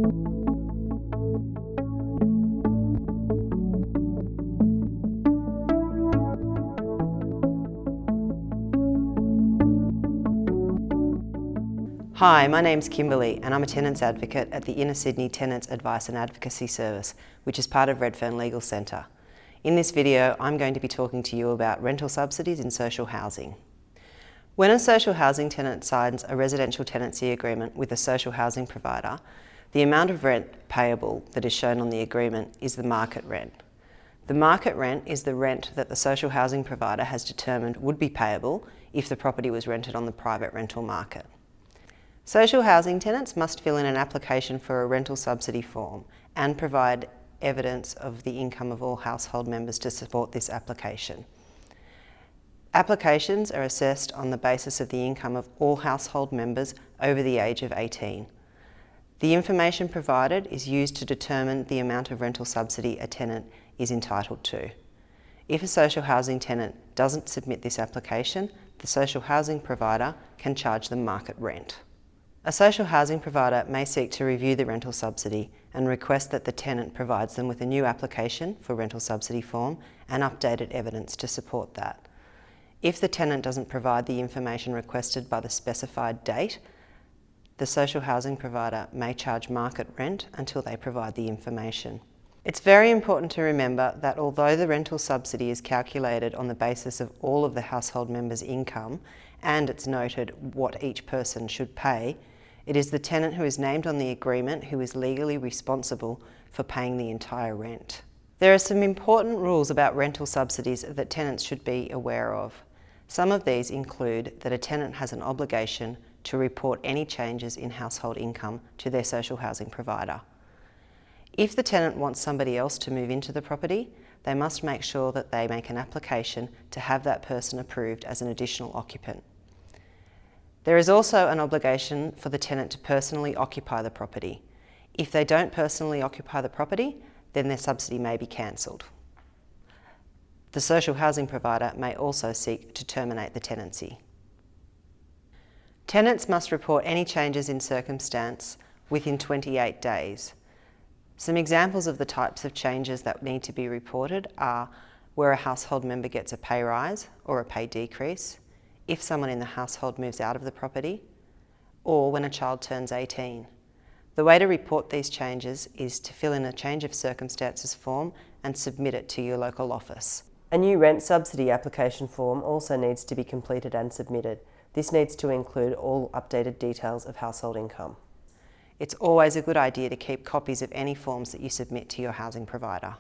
Hi, my name's Kimberly and I'm a Tenants Advocate at the Inner Sydney Tenants Advice and Advocacy Service, which is part of Redfern Legal Centre. In this video, I'm going to be talking to you about rental subsidies in social housing. When a social housing tenant signs a residential tenancy agreement with a social housing provider, the amount of rent payable that is shown on the agreement is the market rent. The market rent is the rent that the social housing provider has determined would be payable if the property was rented on the private rental market. Social housing tenants must fill in an application for a rental subsidy form and provide evidence of the income of all household members to support this application. Applications are assessed on the basis of the income of all household members over the age of 18. The information provided is used to determine the amount of rental subsidy a tenant is entitled to. If a social housing tenant doesn't submit this application, the social housing provider can charge them market rent. A social housing provider may seek to review the rental subsidy and request that the tenant provides them with a new application for rental subsidy form and updated evidence to support that. If the tenant doesn't provide the information requested by the specified date, the social housing provider may charge market rent until they provide the information. It's very important to remember that although the rental subsidy is calculated on the basis of all of the household members' income and it's noted what each person should pay, it is the tenant who is named on the agreement who is legally responsible for paying the entire rent. There are some important rules about rental subsidies that tenants should be aware of. Some of these include that a tenant has an obligation to report any changes in household income to their social housing provider. If the tenant wants somebody else to move into the property, they must make sure that they make an application to have that person approved as an additional occupant. There is also an obligation for the tenant to personally occupy the property. If they don't personally occupy the property, then their subsidy may be cancelled. The social housing provider may also seek to terminate the tenancy. Tenants must report any changes in circumstance within 28 days. Some examples of the types of changes that need to be reported are where a household member gets a pay rise or a pay decrease, if someone in the household moves out of the property, or when a child turns 18. The way to report these changes is to fill in a change of circumstances form and submit it to your local office. A new rent subsidy application form also needs to be completed and submitted. This needs to include all updated details of household income. It's always a good idea to keep copies of any forms that you submit to your housing provider.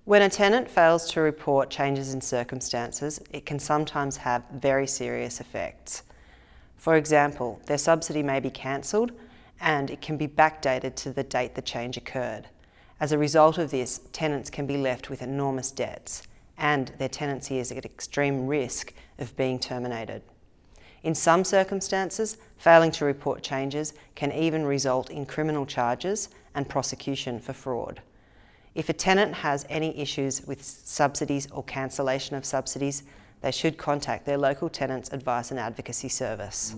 When a tenant fails to report changes in circumstances, it can sometimes have very serious effects. For example, their subsidy may be cancelled and it can be backdated to the date the change occurred. As a result of this, tenants can be left with enormous debts and their tenancy is at extreme risk of being terminated. In some circumstances, failing to report changes can even result in criminal charges and prosecution for fraud. If a tenant has any issues with subsidies or cancellation of subsidies, they should contact their local Tenants Advice and Advocacy Service.